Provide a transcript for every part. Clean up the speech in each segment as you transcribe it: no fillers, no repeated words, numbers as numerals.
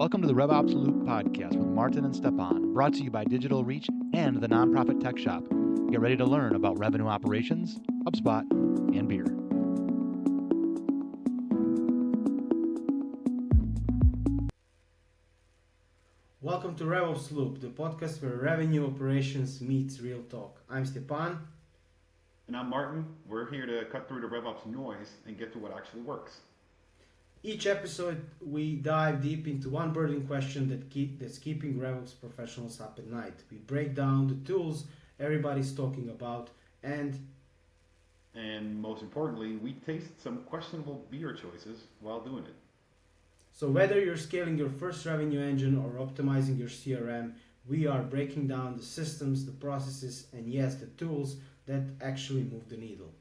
Welcome to the RevOps Loop podcast with Maarten and Stjepan, brought to you by Digital Reach and the nonprofit tech shop. Get ready to learn about revenue operations, HubSpot, and beer. Welcome to RevOps Loop, the podcast where revenue operations meets real talk. I'm Stjepan. And I'm Maarten. We're here to cut through the RevOps noise and get to what actually works. Each episode, we dive deep into one burning question that's keeping RevOps professionals up at night. We break down the tools everybody's talking about and most importantly, we taste some questionable beer choices while doing it. so whether you're scaling your first revenue engine or optimizing your CRM, we are breaking down the systems, the processes, and yes, the tools that actually move the needle.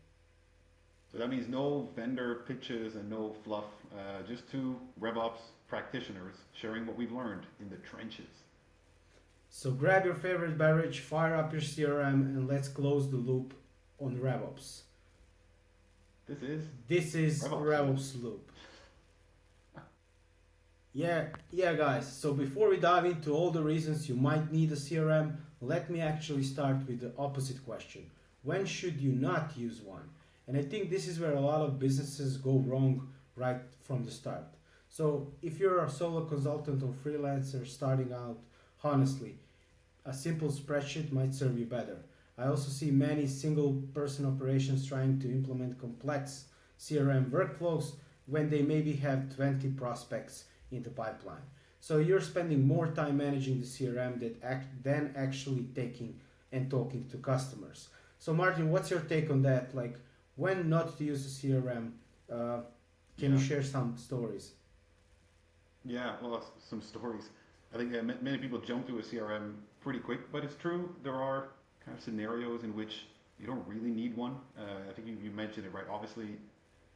So that means no vendor pitches and no fluff, just two RevOps practitioners sharing what we've learned in the trenches. So grab your favorite beverage, fire up your CRM, and let's close the loop on RevOps. This is RevOps Loop. Yeah, guys. So before we dive into all the reasons you might need a CRM, let me actually start with the opposite question. When should you not use one? And I think this is where a lot of businesses go wrong right from the start. So if you're a solo consultant or freelancer starting out, honestly, a simple spreadsheet might serve you better. I also see many single person operations trying to implement complex CRM workflows when they maybe have 20 prospects in the pipeline. So you're spending more time managing the CRM than actually taking and talking to customers. So Maarten, what's your take on that? Like, when not to use a CRM? Can you share some stories? Yeah, well, some stories. I think many people jump to a CRM pretty quick, but it's true. There are kind of scenarios in which you don't really need one. I think you mentioned it right. Obviously,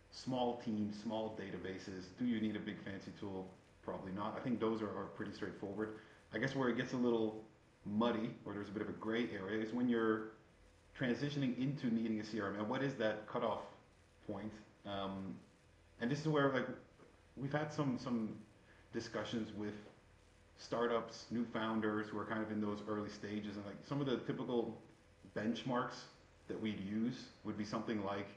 small teams, small databases. Do you need a big fancy tool? Probably not. I think those are pretty straightforward. I guess where it gets a little muddy, or there's a bit of a gray area, is when you're transitioning into needing a CRM. And what is that cutoff point? And this is where we've had some discussions with startups, new founders who are kind of in those early stages, and some of the typical benchmarks that we'd use would be something like,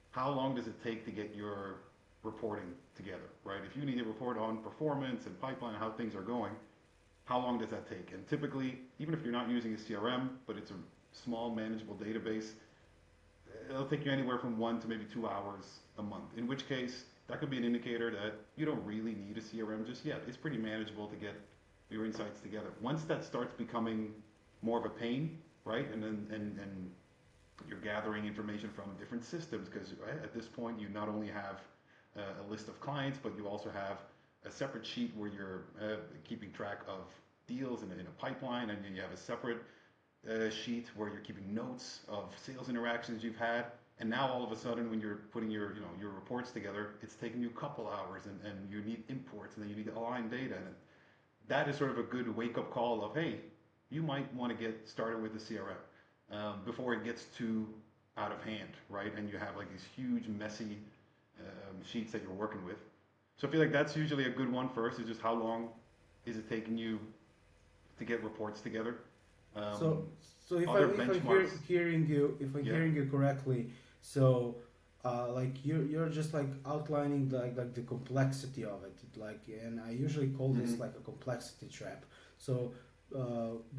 how long does it take to get your reporting together, right? If you need to report on performance and pipeline, how things are going, how long does that take? And typically, even if you're not using a CRM, but it's a small manageable database, it'll take you anywhere from 1 to maybe 2 hours a month, in which case that could be an indicator that you don't really need a CRM just yet. It's pretty manageable to get your insights together. Once that starts becoming more of a pain, right, and you're gathering information from different systems, because at this point you not only have a list of clients, but you also have a separate sheet where you're keeping track of deals in a pipeline, and then you have a separate sheet where you're keeping notes of sales interactions you've had. And now all of a sudden, when you're putting your reports together, it's taking you a couple hours, and you need imports, and then you need to align data. And that is sort of a good wake-up call of, hey, you might want to get started with the CRM before it gets too out of hand, right? And you have these huge, messy sheets that you're working with. So I feel like that's usually a good one first, is just how long is it taking you to get reports together. So if I'm hearing you correctly, so you're just outlining the complexity of it, and I usually call this a complexity trap. So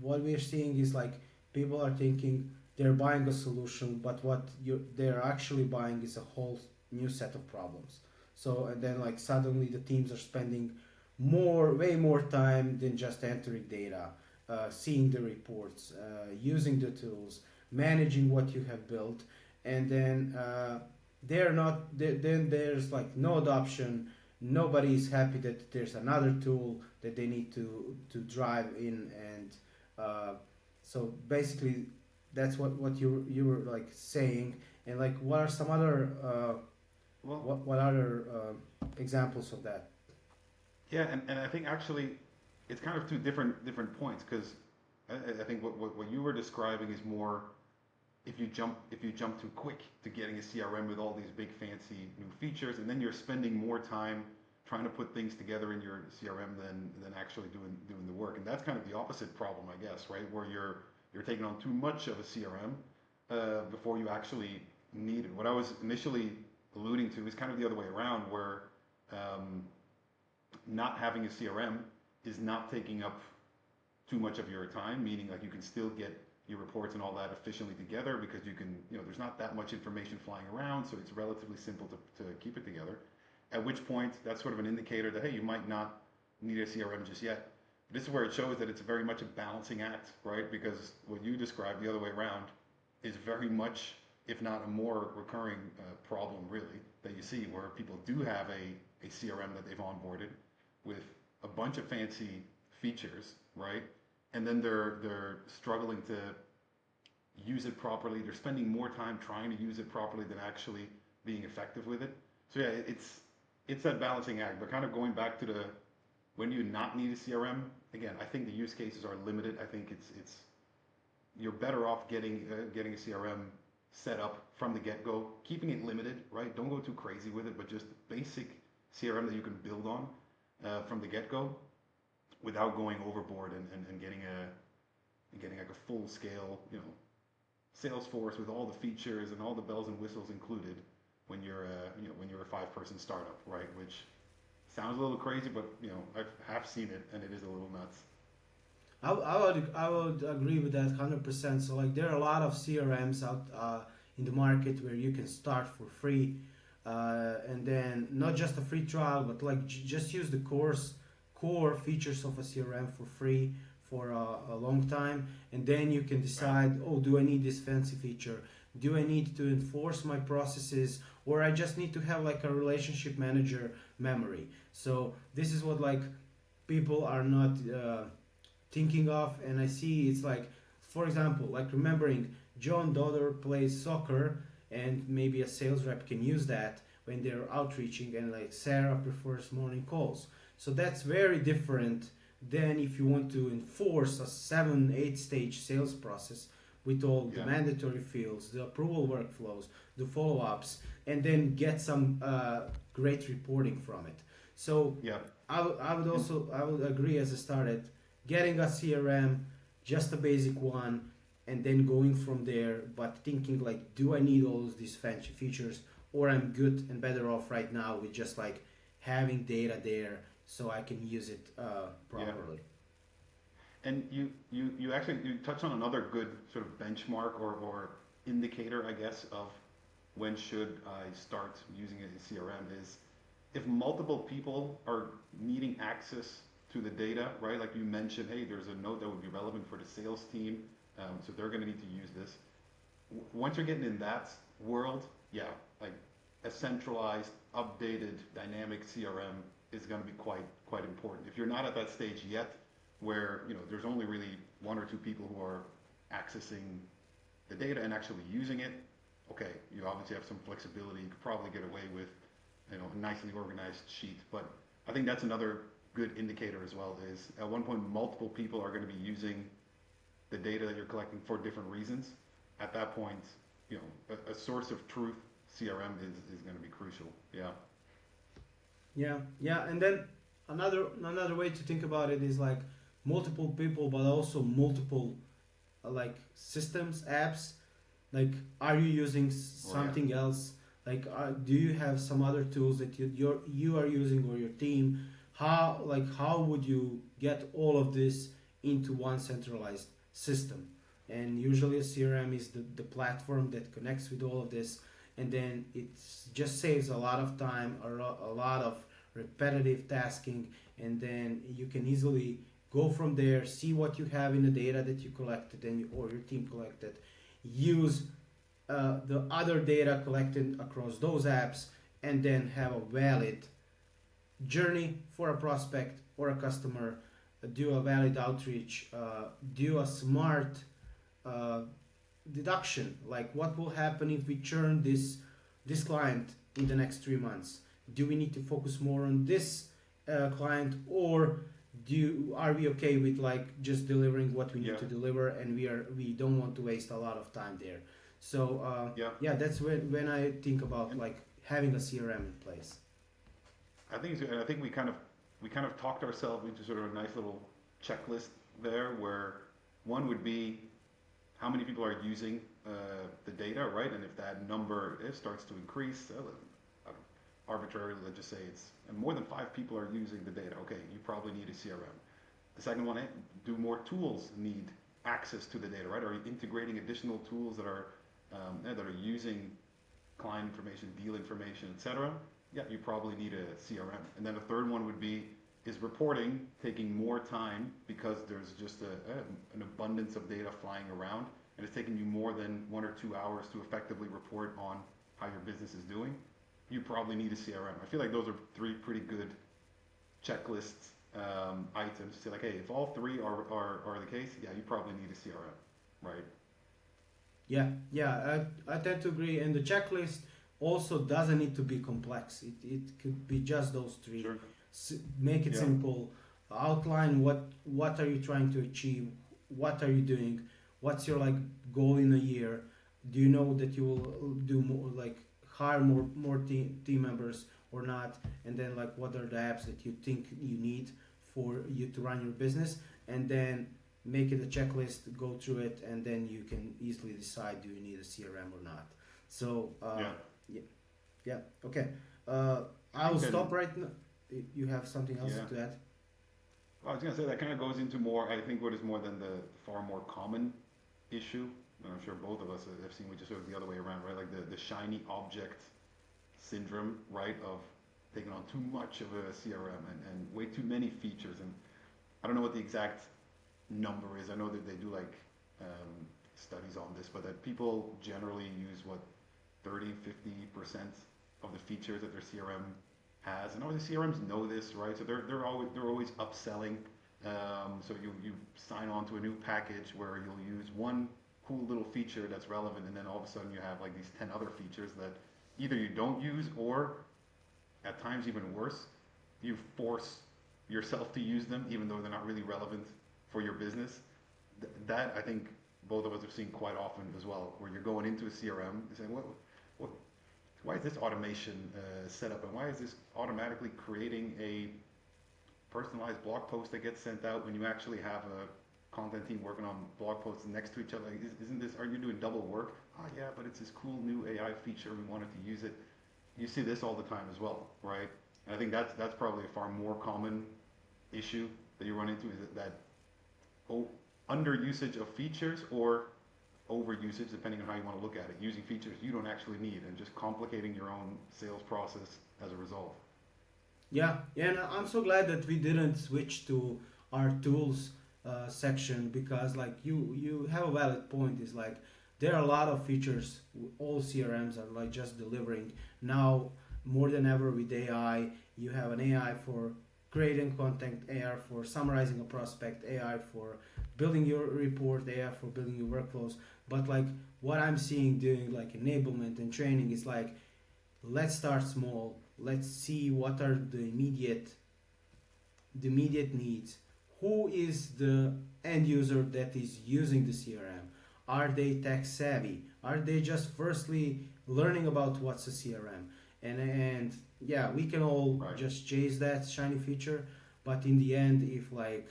what we're seeing is people are thinking they're buying a solution, but what they're actually buying is a whole new set of problems. So and then suddenly the teams are spending way more time than just entering data. Seeing the reports, using the tools, managing what you have built, and then then there's no adoption. Nobody is happy that there's another tool that they need to drive in, and so basically that's what you were saying. And what are some other what other examples of that? Yeah, and I think actually it's kind of two different points, because I think what you were describing is more if you jump too quick to getting a CRM with all these big fancy new features, and then you're spending more time trying to put things together in your CRM than actually doing the work. And that's kind of the opposite problem, I guess, right? Where you're taking on too much of a CRM before you actually need it. What I was initially alluding to is kind of the other way around, where not having a CRM is not taking up too much of your time, meaning like you can still get your reports and all that efficiently together because you can, there's not that much information flying around, so it's relatively simple to keep it together. At which point, that's sort of an indicator that, hey, you might not need a CRM just yet. This is where it shows that it's very much a balancing act, right? Because what you described the other way around is very much, if not a more recurring problem, really, that you see, where people do have a CRM that they've onboarded with a bunch of fancy features, right? And then they're struggling to use it properly. They're spending more time trying to use it properly than actually being effective with it. So yeah, it's that balancing act. But kind of going back to the when do you not need a CRM? Again, I think the use cases are limited. I think it's you're better off getting a CRM set up from the get-go, keeping it limited, right? Don't go too crazy with it, but just basic CRM that you can build on from the get-go, without going overboard and getting like a full scale, Salesforce with all the features and all the bells and whistles included when you're a 5-person startup, right? Which sounds a little crazy, but I have seen it and it is a little nuts. I would agree with that 100%. So like there are a lot of CRMs out in the market where you can start for free, and then not just a free trial, but like just use the core features of a CRM for free for a long time, and then you can decide, oh, do I need this fancy feature? Do I need to enforce my processes, or I just need to have like a relationship manager memory? So this is what like people are not thinking of, and I see it's like, for example, like remembering John daughter plays soccer, and maybe a sales rep can use that when they're outreaching, and like Sarah prefers morning calls. So that's very different than if you want to enforce a 7-8 stage sales process with all the mandatory fields, the approval workflows, the follow-ups, and then get some great reporting from it. So I would agree as I started, getting a CRM, just a basic one, and then going from there, but thinking like, do I need all of these fancy features, or I'm good and better off right now with just like having data there so I can use it properly. Yeah. And you actually touched on another good sort of benchmark or indicator, I guess, of when should I start using a CRM is if multiple people are needing access to the data, right? Like you mentioned, hey, there's a note that would be relevant for the sales team, so they're going to need to use this. Once you're getting in that world, like a centralized, updated, dynamic CRM is going to be quite important. If you're not at that stage yet, where there's only really 1 or 2 people who are accessing the data and actually using it, okay, you obviously have some flexibility. You could probably get away with a nicely organized sheet. But I think that's another good indicator as well, is at one point multiple people are going to be using the data that you're collecting for different reasons. At that point, a source of truth CRM is going to be crucial. Yeah, and then another way to think about it is like multiple people, but also multiple like systems, apps. Like, are you using something else? Like, do you have some other tools that you are using, or your team? How would you get all of this into one centralized system? And usually a CRM is the platform that connects with all of this, and then it just saves a lot of time, a lot of repetitive tasking, and then you can easily go from there, see what you have in the data that you collected or your team collected, use the other data collected across those apps, and then have a valid journey for a prospect or a customer, do a valid outreach, do a smart deduction, like what will happen if we churn this client in the next 3 months. Do we need to focus more on this client, or are we okay with like just delivering what we need to deliver, and we don't want to waste a lot of time there? So that's when I think about like having a CRM in place. I think it's, and I think we kind of talked ourselves into sort of a nice little checklist there, where one would be how many people are using the data, right? And if that number starts to increase, arbitrarily, let's just say it's and more than 5 people are using the data. Okay, you probably need a CRM. The second one, do more tools need access to the data, right? Are you integrating additional tools that are using client information, deal information, etc.? Yeah, you probably need a CRM. And then the third one would be, is reporting taking more time because there's just an abundance of data flying around, and it's taking you more than 1 or 2 hours to effectively report on how your business is doing? You probably need a CRM. I feel like those are 3 pretty good checklist items to say, like, hey, if all 3 are the case, yeah, you probably need a CRM, right? Yeah, I tend to agree. And the checklist also doesn't need to be complex. It could be just those 3. Sure. Make it Yeah. simple. Outline what are you trying to achieve? What are you doing? What's your like goal in a year? Do you know that you will do more, like hire more team members or not? And then like what are the apps that you think you need for you to run your business? And then make it a checklist, go through it, and then you can easily decide, do you need a CRM or not. So Yeah. yeah, okay. I will stop right now. You have something else Yeah. to add? Well, I was gonna say that kind of goes into more. I think what is more than the far more common issue. And I'm sure both of us have seen, which is sort of the other way around, right? Like the shiny object syndrome, right? Of taking on too much of a CRM and way too many features. And I don't know what the exact number is. I know that they do like studies on this, but that people generally use what 30-50% of the features that their CRM has, and obviously CRMs know this, right? So they're always upselling. So you sign on to a new package where you'll use one cool little feature that's relevant, and then all of a sudden you have like these 10 other features that either you don't use, or at times even worse, you force yourself to use them even though they're not really relevant for your business. That I think both of us have seen quite often as well, where you're going into a CRM and saying, what why is this automation set up, and why is this automatically creating a personalized blog post that gets sent out when you actually have a content team working on blog posts next to each other? Like, isn't this, are you doing double work? Yeah, but it's this cool new AI feature, we wanted to use it. You see this all the time as well, right? And I think that's probably a far more common issue that you run into, is that under usage of features, or over usage, depending on how you want to look at it, using features you don't actually need and just complicating your own sales process as a result. Yeah, and I'm so glad that we didn't switch to our tools section, because like you have a valid point. Is like there are a lot of features all CRMs are like just delivering now more than ever with AI. You have an AI for creating content, AI for summarizing a prospect, AI for building your report, AI for building your workflows. But like what I'm seeing doing like enablement and training is like, let's start small. Let's see what are the immediate needs. Who is the end user that is using the CRM? Are they tech savvy? Are they just firstly learning about what's a CRM? And yeah, we can all Right. just chase that shiny feature, but in the end, if like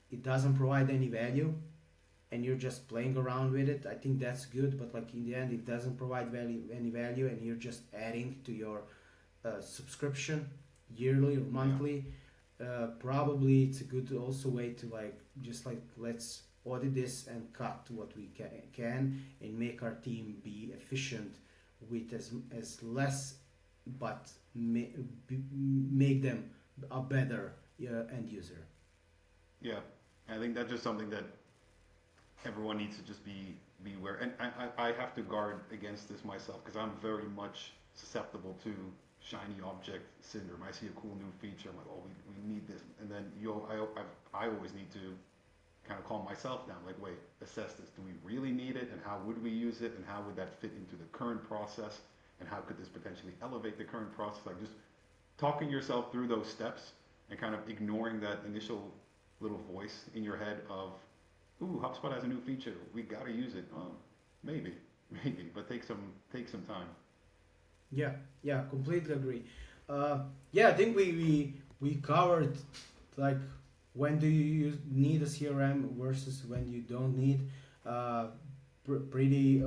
it doesn't provide any value and you're just playing around with it, I think that's good. But like in the end, if it doesn't provide any value and you're just adding to your subscription yearly or monthly, probably it's a good also way to like just like let's audit this and cut what we can and make our team be efficient with as less, but make them a better end user. Yeah, I think that's just something that everyone needs to just be aware. And I have to guard against this myself, because I'm very much susceptible to shiny object syndrome. I see a cool new feature, I'm like, oh, we need this, and then I always need to kind of calm myself down, like, wait, assess this. Do we really need it, and how would we use it, and how would that fit into the current process, and how could this potentially elevate the current process? Like just talking yourself through those steps and kind of ignoring that initial little voice in your head of, ooh, HubSpot has a new feature, we gotta use it. Oh, maybe, but take some time. Yeah, completely agree. Yeah, I think we covered like when do you need a CRM versus when you don't need. Uh, Pretty.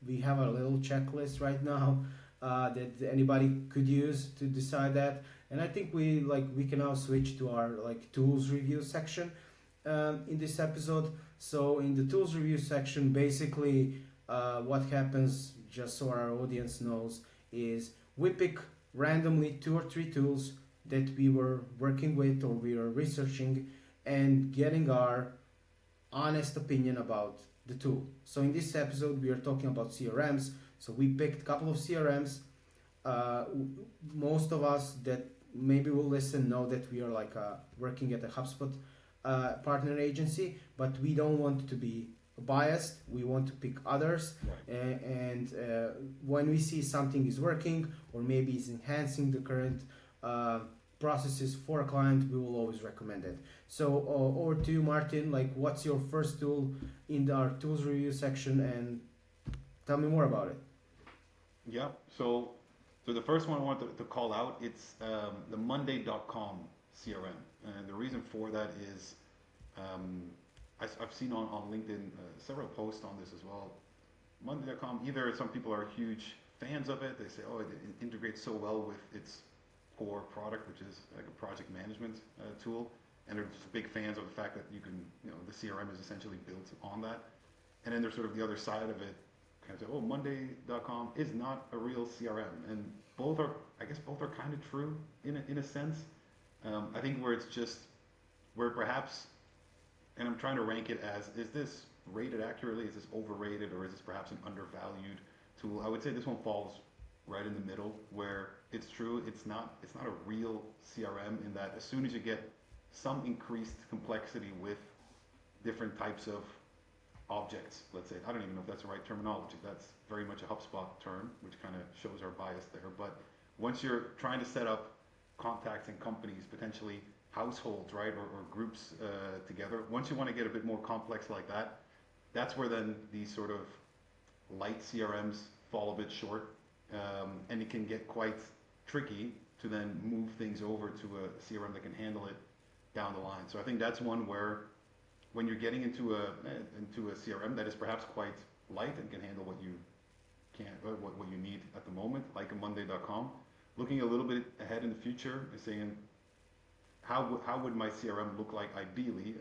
We have a little checklist right now that anybody could use to decide that. And I think we can now switch to our like tools review section in this episode. So in the tools review section, basically, what happens, just so our audience knows, is we pick randomly two or three tools that we were working with or we are researching and getting our honest opinion about the tool. So in this episode, we are talking about CRMs. So we picked a couple of CRMs. Uh, Most of us that maybe will listen know that we are like working at a HubSpot partner agency, but we don't want to be biased. We want to pick others, Right. and when we see something is working or maybe is enhancing the current uh, processes for a client, we will always recommend it. So over to you, Martin. Like, what's your first tool in our tools review section, and tell me more about it. Yeah. So the first one I want to call out, it's the Monday.com CRM, and the reason for that is um, I've seen on LinkedIn several posts on this as well. Monday.com, either some people are huge fans of it, they say, oh, it integrates so well with its core product, which is like a project management tool, and they're just big fans of the fact that you can, the CRM is essentially built on that. And then there's sort of the other side of it, kind of say, oh, Monday.com is not a real CRM, and I guess both are kind of true in a sense. I think where perhaps, and I'm trying to rank it as, is this rated accurately, is this overrated, or is this perhaps an undervalued tool? I would say this one falls right in the middle, where it's true, it's not a real CRM, in that as soon as you get some increased complexity with different types of objects, let's say, I don't even know if that's the right terminology, that's very much a HubSpot term, which kind of shows our bias there, but once you're trying to set up contacts and companies, potentially households, right, or groups together, once you want to get a bit more complex like that, that's where then these sort of light CRMs fall a bit short, and it can get quite tricky to then move things over to a CRM that can handle it down the line. So I think that's one where when you're getting into a CRM that is perhaps quite light and can handle what you what you need at the moment, like a Monday.com, looking a little bit ahead in the future and saying, how would my CRM look like ideally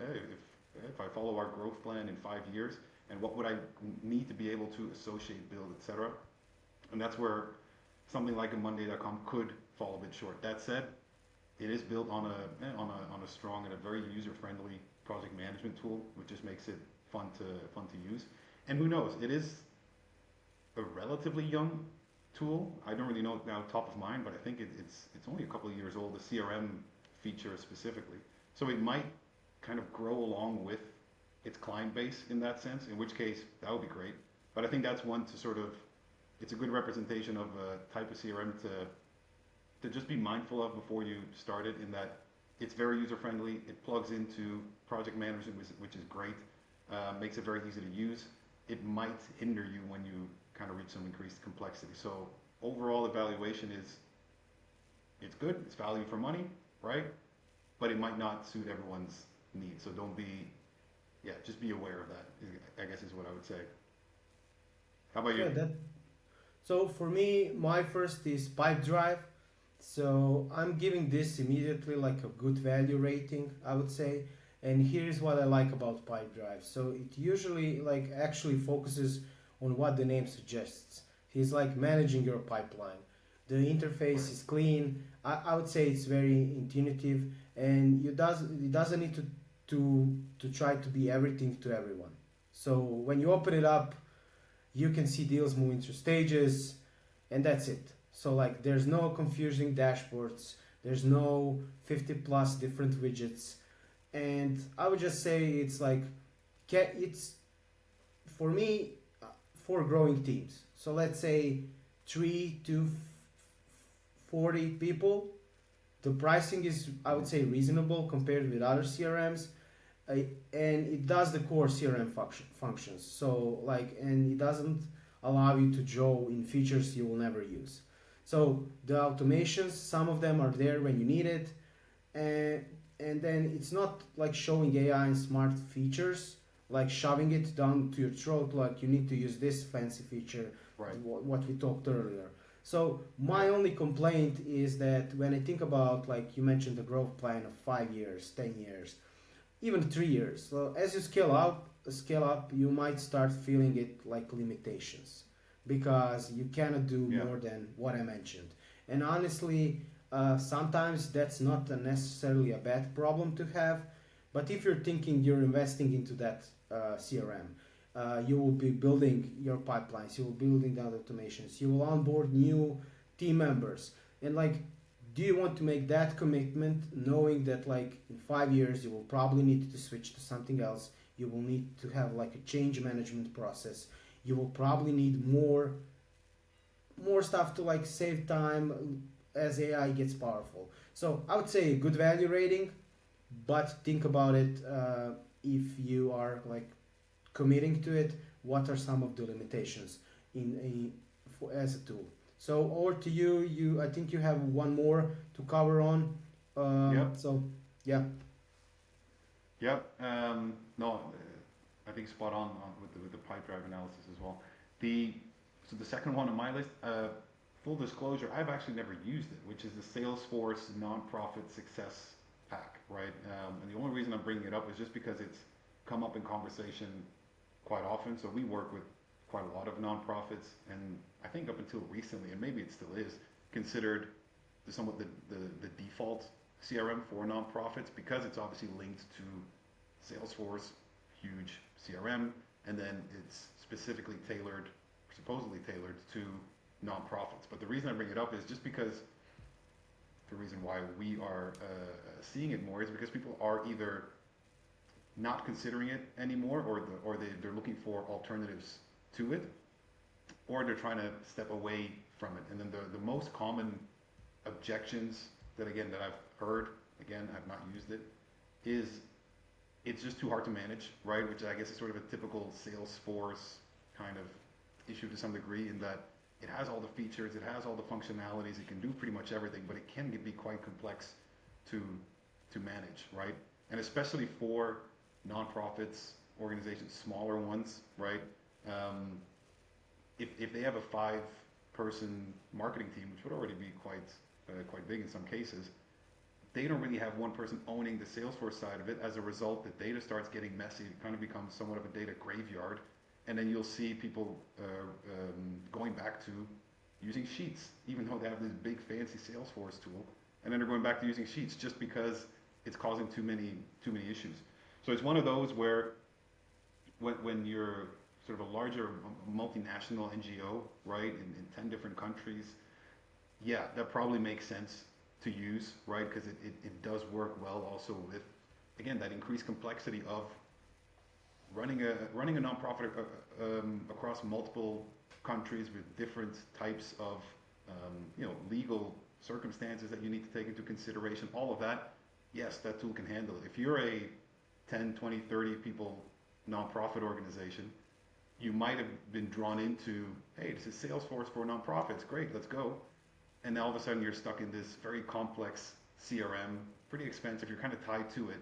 if I follow our growth plan in 5 years, and what would I need to be able to associate, build, etc. And that's where something like a Monday.com could fall a bit short. That said, it is built on a strong and a very user-friendly project management tool, which just makes it fun to use. And who knows, it is a relatively young tool. I don't really know now top of mind, but I think it's only a couple of years old, the CRM feature specifically. So it might kind of grow along with its client base in that sense, in which case that would be great. But I think that's one to sort of, it's a good representation of a type of CRM to just be mindful of before you start it, in that it's very user friendly, it plugs into project management, which is great, makes it very easy to use. It might hinder you when you kind of reach some increased complexity. So overall evaluation is, it's good, it's value for money, right? But it might not suit everyone's needs. So just be aware of that, I guess is what I would say. How about Yeah, you? that. So for me, my first is Pipe Drive. So I'm giving this immediately like a good value rating, I would say. And here's what I like about Pipe Drive. So it usually like actually focuses on what the name suggests. It's like managing your pipeline. The interface is clean. I would say it's very intuitive, and it doesn't need to try to be everything to everyone. So when you open it up, you can see deals moving through stages, and that's it. So like there's no confusing dashboards, there's no 50 plus different widgets, and I would just say it's like it's for me for growing teams. So let's say 3 to 40 people. The pricing is, I would say, reasonable compared with other CRMs, uh, and it does the core CRM functions. So like, and it doesn't allow you to draw in features you will never use. So the automations, some of them are there when you need it, and then it's not like showing AI and smart features, like shoving it down to your throat, like you need to use this fancy feature, Right. what we talked earlier. So my Yeah. only complaint is that when I think about, like you mentioned, the growth plan of 5 years, 10 years, even 3 years. So as you scale up, you might start feeling it like limitations because you cannot do Yeah. more than what I mentioned. And honestly, sometimes that's not necessarily a bad problem to have. But if you're thinking you're investing into that CRM, you will be building your pipelines, you will be building the automations, you will onboard new team members, and like, do you want to make that commitment knowing that like in 5 years you will probably need to switch to something else, you will need to have like a change management process, you will probably need more stuff to like save time as AI gets powerful. So I would say a good value rating, but think about it, if you are like committing to it, what are some of the limitations as a tool. So over to you. I think you have one more to cover on. Yep. So yeah. Yep. No, I think spot on with the pipe drive analysis as well. The so the second one on my list, full disclosure, I've actually never used it, which is the Salesforce Nonprofit Success Pack, right? And the only reason I'm bringing it up is just because it's come up in conversation quite often. So we work with quite a lot of nonprofits, and I think up until recently, and maybe it still is, considered somewhat the default CRM for nonprofits because it's obviously linked to Salesforce, huge CRM, and then it's specifically tailored, supposedly tailored to nonprofits. But the reason I bring it up is just because the reason why we are seeing it more is because people are either not considering it anymore, or they're looking for alternatives to it, or they're trying to step away from it. And then the most common objections that I've heard, again, I've not used it, is it's just too hard to manage, right? Which I guess is sort of a typical Salesforce kind of issue to some degree, in that it has all the features, it has all the functionalities, it can do pretty much everything, but it can be quite complex to manage, right? And especially for nonprofits, organizations, smaller ones, right? If they have a 5-person marketing team, which would already be quite big in some cases, they don't really have one person owning the Salesforce side of it. As a result, the data starts getting messy. It kind of becomes somewhat of a data graveyard. And then you'll see people going back to using Sheets, even though they have this big fancy Salesforce tool. And then they're going back to using Sheets just because it's causing too many issues. So it's one of those where when you're sort of a larger multinational NGO, right, in 10 different countries, yeah, that probably makes sense to use, right, because it does work well also with, again, that increased complexity of running a nonprofit across multiple countries with different types of legal circumstances that you need to take into consideration. All of that, yes, that tool can handle it. If you're a 10, 20, 30 people nonprofit organization, you might have been drawn into, hey, this is Salesforce for nonprofits, great, let's go. And then all of a sudden you're stuck in this very complex CRM, pretty expensive, you're kind of tied to it,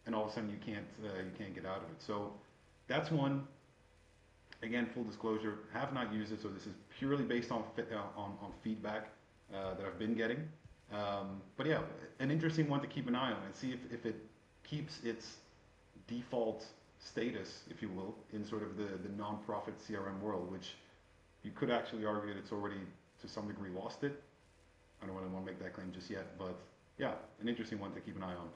and all of a sudden you can't get out of it. So that's one. Again, full disclosure, have not used it, so this is purely based on feedback that I've been getting. But yeah, an interesting one to keep an eye on and see if it keeps its default status, if you will, in sort of the nonprofit CRM world, which you could actually argue that it's already to some degree lost it. I don't want to make that claim just yet, but yeah, an interesting one to keep an eye on.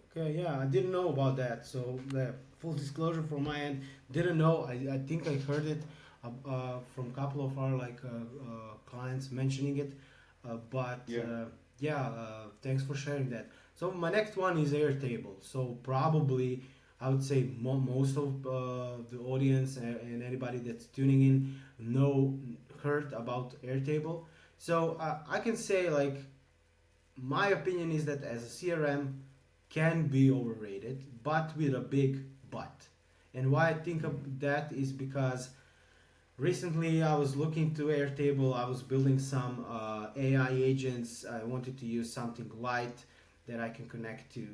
Okay, yeah, I didn't know about that. So the full disclosure from my end, didn't know. I think I heard it from a couple of our clients mentioning it, but thanks for sharing that. So my next one is Airtable. So probably I would say most of the audience and anybody that's tuning in heard about Airtable. So I can say like my opinion is that as a CRM can be overrated, but with a big but. And why I think of that is because Recently, I was looking to Airtable. I was building some AI agents. I wanted to use something light that I can connect to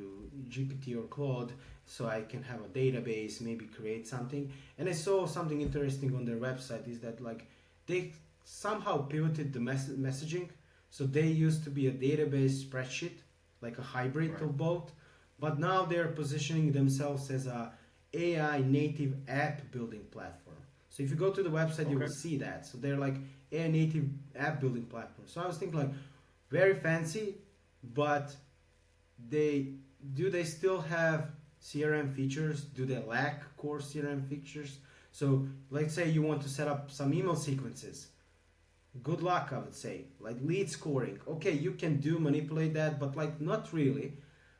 GPT or Claude, so I can have a database, maybe create something. And I saw something interesting on their website is that like they somehow pivoted the messaging. So they used to be a database spreadsheet, like a hybrid Right. of both, but now they're positioning themselves as a AI native app building platform. So if you go to the website, you will Okay. see that. So they're like a native app building platform. So I was thinking like very fancy, but they they still have CRM features? Do they lack core CRM features? So let's say you want to set up some email sequences. Good luck, I would say. Like lead scoring. Okay, you can do manipulate that, but like not really.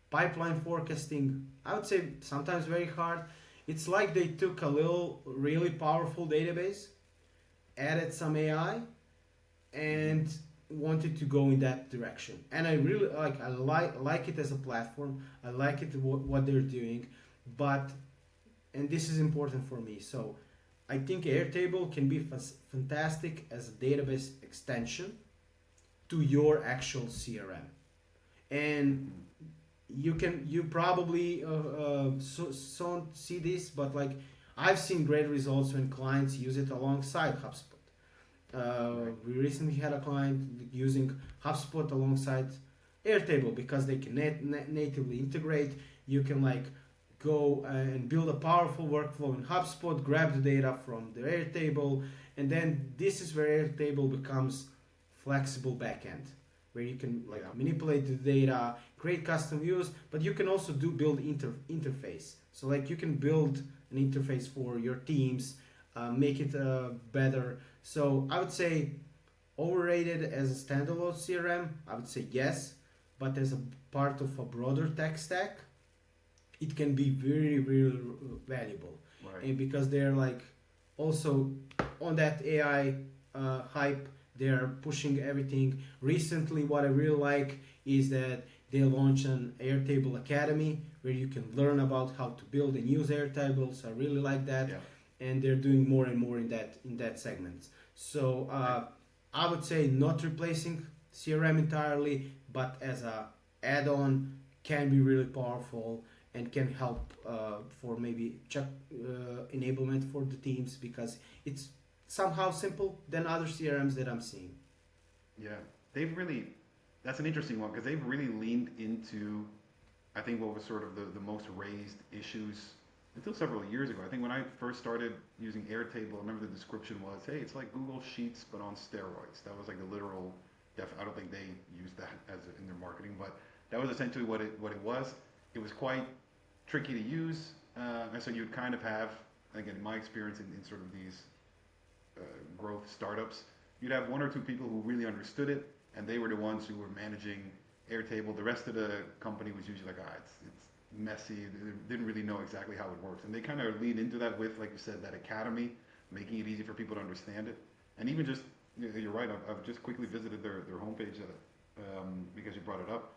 Pipeline forecasting, I would say sometimes very hard. It's like they took a little really powerful database, added some AI, Mm-hmm. and wanted to go in that direction. And I really like it as a platform. I like it what they're doing, but and this is important for me. So I think Airtable can be fantastic as a database extension to your actual CRM. And Mm-hmm. you probably don't see this, but like I've seen great results when clients use it alongside HubSpot. Right. We recently had a client using HubSpot alongside Airtable because they can natively integrate. You can like go and build a powerful workflow in HubSpot, grab the data from the Airtable, and then this is where Airtable becomes flexible backend, where you can like Yeah. manipulate the data, create custom views, but you can also do build interface. So like you can build an interface for your teams, make it better. So I would say overrated as a standalone CRM. I would say yes, but as a part of a broader tech stack, it can be very very valuable, Right. and because they're like also on that AI hype, they're pushing everything. Recently, what I really like is that they launched an Airtable Academy where you can learn about how to build and use Airtables. I really like that, Yeah. and they're doing more and more in that segment. So I, I would say not replacing CRM entirely, but as a add-on can be really powerful and can help for maybe check enablement for the teams because it's somehow simple than other CRMs that I'm seeing. yeah. They've really. That's an interesting one because they've really leaned into, I think, what was sort of the most raised issues until several years ago. I think when I first started using Airtable, I remember the description was, "Hey, it's like Google Sheets but on steroids." That was like the literal. I don't think they used that as in their marketing, but that was essentially what it was. It was quite tricky to use, and so you'd kind of have, again, in my experience in sort of these uh, growth startups, you'd have one or two people who really understood it, and they were the ones who were managing Airtable. The rest of the company was usually like, it's messy. They didn't really know exactly how it works, and they kind of lean into that with, like you said, that academy, making it easy for people to understand it, and even just you're right. I've just quickly visited their homepage because you brought it up.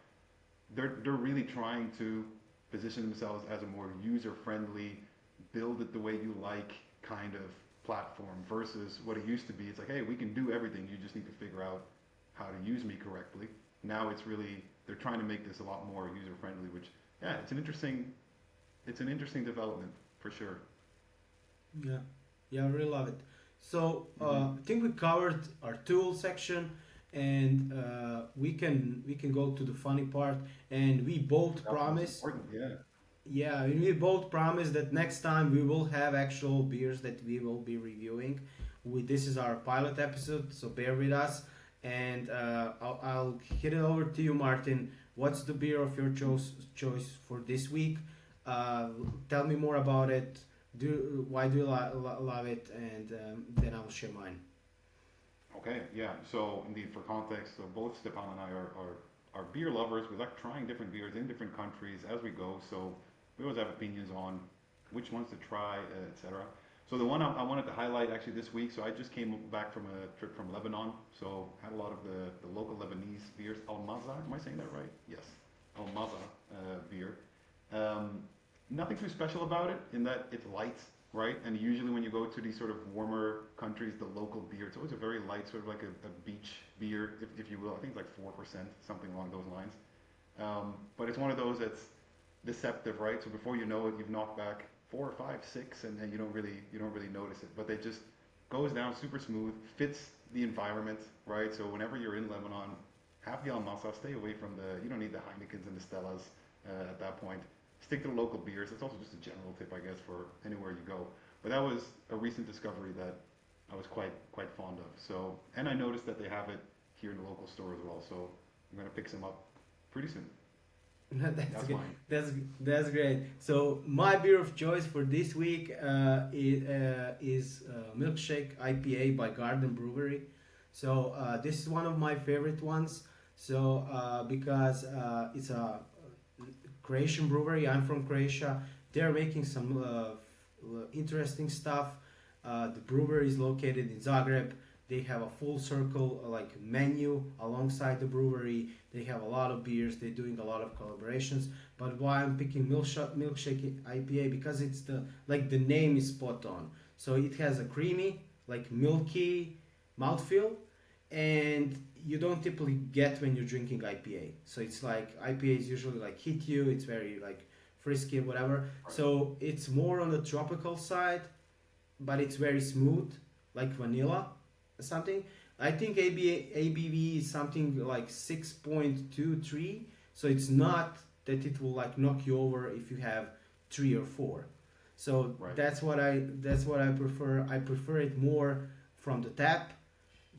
They're really trying to position themselves as a more user friendly, build it the way you like kind of platform versus what it used to be. It's like, hey, we can do everything. You just need to figure out how to use me correctly. Now it's really they're trying to make this a lot more user friendly, which yeah, it's an interesting development for sure. Yeah, yeah, I really love it. So Mm-hmm. I think we covered our tool section, and we can go to the funny part. And we both That's the most promise, important. Yeah. yeah, we both promise that next time we will have actual beers that we will be reviewing. This is our pilot episode, so bear with us. And I'll hit it over to you, Martin. What's the beer of your choice for this week? Uh, Tell me more about it. Why do you love it? And then I'll share mine. Okay, yeah. So indeed, for context, so both Stepan and I are beer lovers. We like trying different beers in different countries as we go. So we always have opinions on which ones to try, etc. So the one I wanted to highlight actually this week. So I just came back from a trip from Lebanon. So had a lot of the local Lebanese beers. Al Maza, am I saying that right? Yes, Al Maza beer. Um, Nothing too special about it in that it's light. right? And usually when you go to these sort of warmer countries, the local beer, it's always a very light, sort of like a beach beer, if you will. I think it's like 4%, something along those lines. But it's one of those that's deceptive, right? So before you know it, you've knocked back 4 or 5, 6, and then you don't really notice it. But they just goes down super smooth, fits the environment, right? So whenever you're in Lebanon, have the Al Masa, stay away from you don't need the Heinekens and the Stellas at that point. Stick to the local beers. It's also just a general tip, I guess, for anywhere you go. But that was a recent discovery that I was quite fond of. So, and I noticed that they have it here in the local store as well. So I'm gonna pick some up pretty soon. That's That's good. mine. That's great. So my beer of choice for this week is Milkshake IPA by Garden Brewery. So this is one of my favorite ones. So because it's a Croatian brewery. I'm from Croatia. They're making some interesting stuff. The brewery is located in Zagreb. They have a full circle like menu alongside the brewery. They have a lot of beers. They're doing a lot of collaborations. But why I'm picking milkshake IPA, because it's the name is spot on. So it has a creamy, like milky mouthfeel, and you don't typically get when you're drinking IPA. So it's like IPAs usually like hit you. It's very like frisky or whatever. Right. So it's more on the tropical side, but it's very smooth, like vanilla or something. I think ABV is something like 6.23. So it's not that it will like knock you over if you have 3 or 4. So Right. that's what I prefer. I prefer it more from the tap,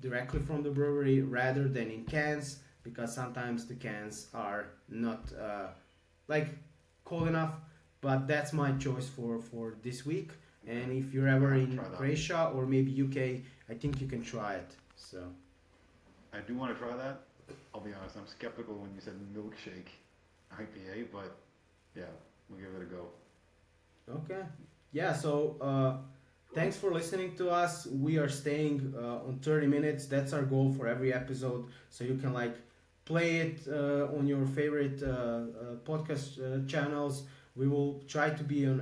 directly from the brewery, rather than in cans, because sometimes the cans are not like cold enough. But that's my choice for this week. And if you're ever in Try that. Croatia or maybe UK, I think you can try it. So I do want to try that. I'll be honest, I'm skeptical when you said milkshake IPA, but yeah, we'll give it a go. okay, yeah. So thanks for listening to us. We are staying on 30 minutes. That's our goal for every episode. So you can like play it on your favorite podcast channels. We will try to be on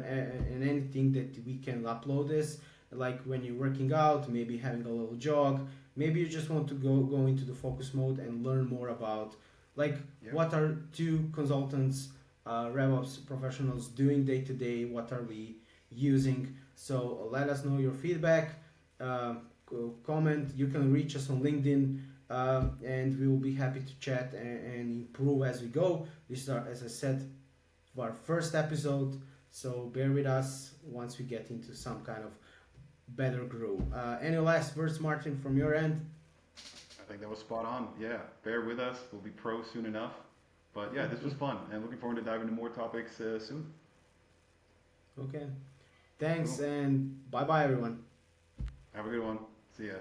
anything that we can upload this. Like when you're working out, maybe having a little jog. Maybe you just want to go into the focus mode and learn more about like Yeah. what are two consultants, RevOps professionals doing day to day. What are we using? So let us know your feedback. Comment. You can reach us on LinkedIn, and we will be happy to chat and improve as we go. This is our, as I said, our first episode. So bear with us once we get into some kind of better groove. Any last words, Martin, from your end? I think that was spot on. Yeah, bear with us. We'll be pro soon enough. But yeah, this was fun, and looking forward to diving into more topics soon. Okay. Thanks, Cool. and bye bye, everyone. Have a good one. See ya.